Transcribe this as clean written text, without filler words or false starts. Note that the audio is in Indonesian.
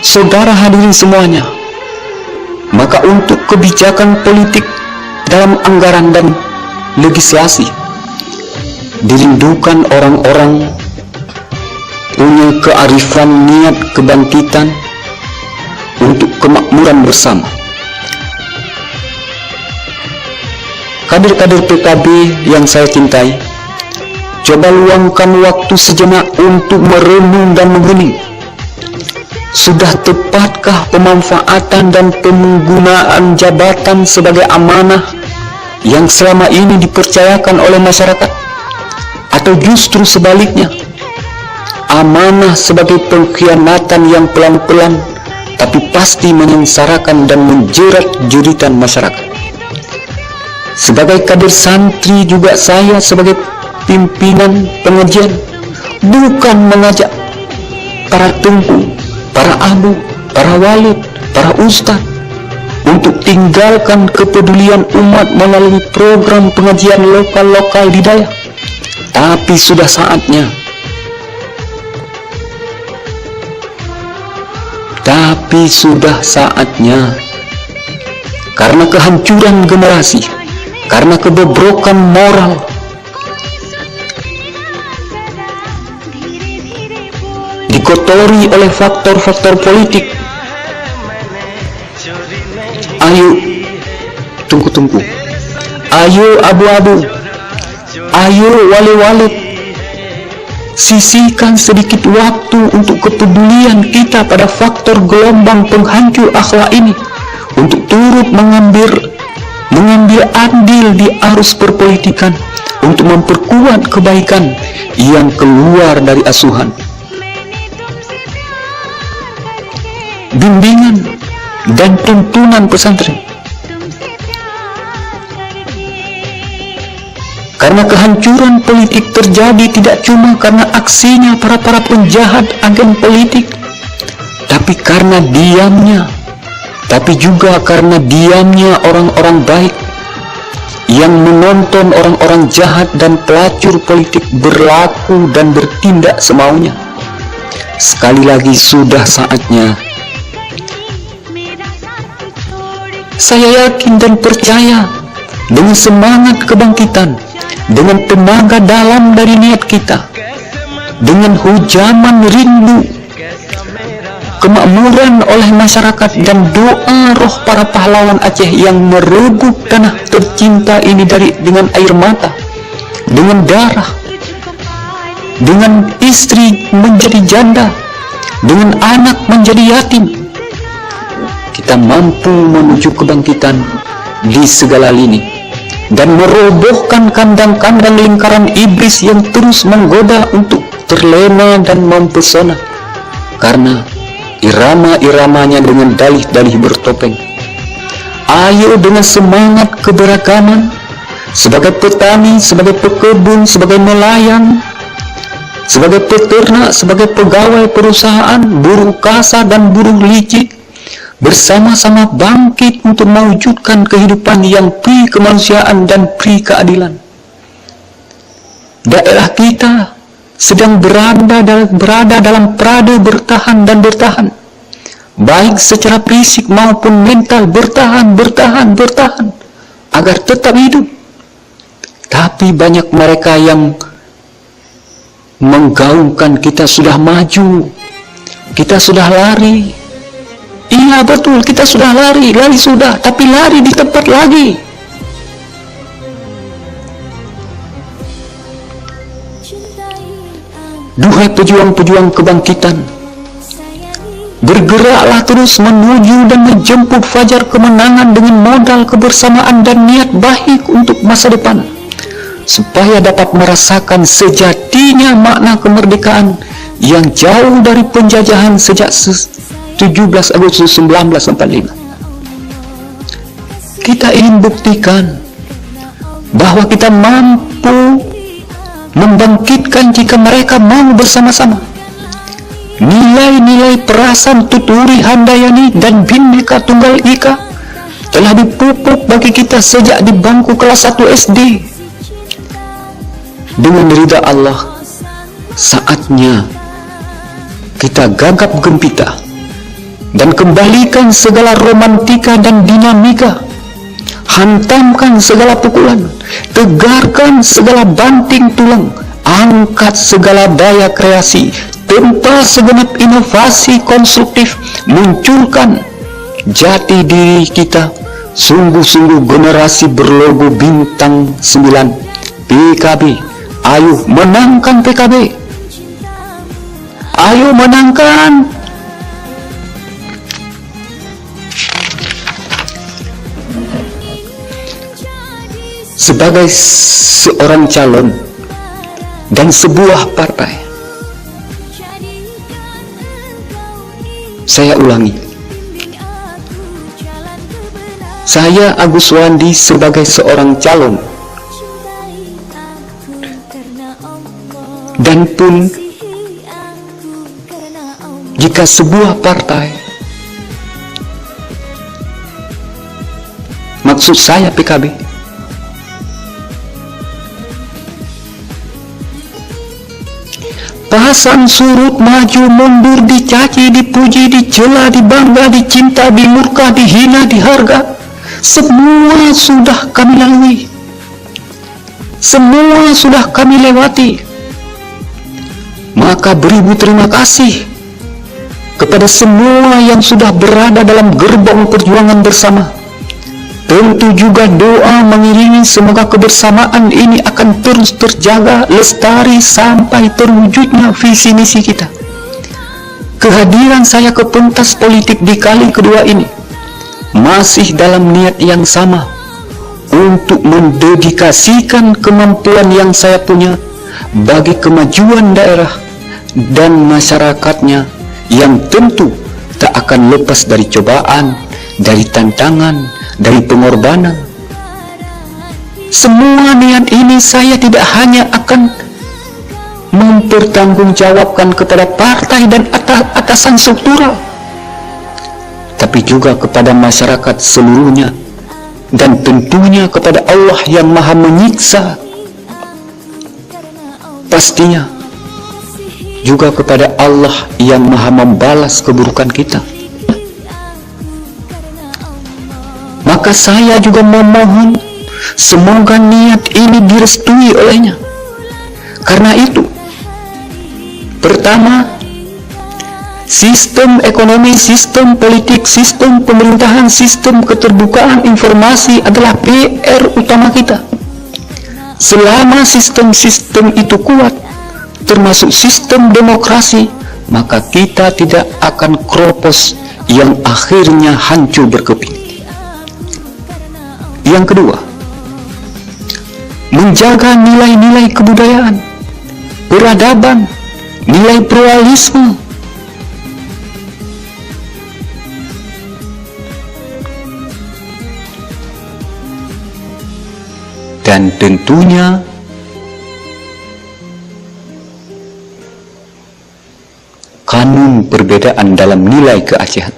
Saudara hadirin semuanya, maka untuk kebijakan politik dalam anggaran dan legislasi dirindukan orang-orang punya kearifan niat kebangkitan untuk kemakmuran bersama. Kader-kader PKB yang saya cintai, coba luangkan waktu sejenak untuk merenung dan menghening. Sudah tepatkah pemanfaatan dan penggunaan jabatan sebagai amanah yang selama ini dipercayakan oleh masyarakat? Atau justru sebaliknya, amanah sebagai pengkhianatan yang pelan-pelan tapi pasti menyengsarakan dan menjerat jeritan masyarakat? Sebagai kader santri juga saya sebagai pimpinan pengajian bukan mengajak para tengku, para abu, para walid, para ustadz untuk tinggalkan kepedulian umat melalui program pengajian lokal-lokal di daya. Tapi sudah saatnya karena kehancuran generasi, karena kebobrokan moral, dikotori oleh faktor-faktor politik. Ayo tungku, ayo abu-abu, ayo wali-wali, sisihkan sedikit waktu untuk kepedulian kita pada faktor gelombang penghancur akhlak ini, untuk turut mengambil andil di arus perpolitikan, untuk memperkuat kebaikan yang keluar dari asuhan, bimbingan dan tuntunan pesantren. Karena kehancuran politik terjadi tidak cuma karena aksinya para penjahat agen politik, tapi juga karena diamnya orang-orang baik yang menonton orang-orang jahat dan pelacur politik berlaku dan bertindak semaunya. Sekali lagi, sudah saatnya. Saya yakin dan percaya dengan semangat kebangkitan, dengan tenaga dalam dari niat kita, dengan hujaman rindu kemakmuran oleh masyarakat dan doa roh para pahlawan Aceh yang merebut tanah tercinta ini dengan air mata, dengan darah, dengan istri menjadi janda, dengan anak menjadi yatim. Kita mampu menuju kebangkitan di segala lini dan merobohkan kandang-kandang lingkaran iblis yang terus menggoda untuk terlena dan mempesona karena irama-iramanya dengan dalih-dalih bertopeng. Ayo dengan semangat keberagaman, sebagai petani, sebagai pekebun, sebagai nelayan, sebagai peternak, sebagai pegawai perusahaan, buruh kasar dan buruh licik, bersama-sama bangkit untuk mewujudkan kehidupan yang pri kemanusiaan dan pri keadilan. Daerah kita sedang berada dalam perada bertahan dan bertahan, baik secara fisik maupun mental, bertahan agar tetap hidup. Tapi banyak mereka yang menggaungkan kita sudah maju, kita sudah lari. Iya betul, kita sudah lari sudah, tapi lari di tempat lagi. Duhai pejuang-pejuang kebangkitan, bergeraklah terus menuju dan menjemput fajar kemenangan dengan modal kebersamaan dan niat baik untuk masa depan, supaya dapat merasakan sejatinya makna kemerdekaan yang jauh dari penjajahan sejak 17 Agustus 1945. Kita ingin buktikan bahwa kita mampu membangkitkan jika mereka mau bersama-sama. Nilai-nilai perasaan Tuturi Handayani dan Bhinneka Tunggal Ika telah dipupuk bagi kita sejak di bangku kelas 1 SD. Dengan ridha Allah, saatnya kita gagap gempita dan kembalikan segala romantika dan dinamika. Hantamkan segala pukulan, tegarkan segala banting tulang, angkat segala daya kreasi, tempa segenap inovasi konstruktif, munculkan jati diri kita, sungguh-sungguh generasi berlogo bintang 9, PKB. Ayo menangkan PKB, ayo menangkan. Sebagai seorang calon dan sebuah partai, saya ulangi, saya Agus Wandi sebagai seorang calon dan pun jika sebuah partai, maksud saya PKB, pasang surut, maju mundur, dicaci, dipuji, dicela, dibangga, dicinta, dimurka, dihina, diharga, semua sudah kami lalui, semua sudah kami lewati. Maka beribu terima kasih kepada semua yang sudah berada dalam gerbong perjuangan bersama. Tentu juga doa mengiringi semoga kebersamaan ini akan terus terjaga, lestari sampai terwujudnya visi misi kita. Kehadiran saya ke pentas politik di kali kedua ini masih dalam niat yang sama, untuk mendedikasikan kemampuan yang saya punya bagi kemajuan daerah dan masyarakatnya, yang tentu tak akan lepas dari cobaan, dari tantangan, dari pengorbanan. Semua niat ini saya tidak hanya akan mempertanggungjawabkan kepada partai dan atasan struktural, tapi juga kepada masyarakat seluruhnya, dan tentunya kepada Allah yang Maha Menyiksa, pastinya juga kepada Allah yang Maha Membalas keburukan kita. Maka saya juga memohon semoga niat ini direstui olehnya. Karena itu, pertama, sistem ekonomi, sistem politik, sistem pemerintahan, sistem keterbukaan informasi adalah PR utama kita. Selama sistem-sistem itu kuat, termasuk sistem demokrasi, maka kita tidak akan kropos yang akhirnya hancur berkeping. Yang kedua, menjaga nilai-nilai kebudayaan, peradaban, nilai pluralisme, dan tentunya kanun perbedaan dalam nilai keacehan.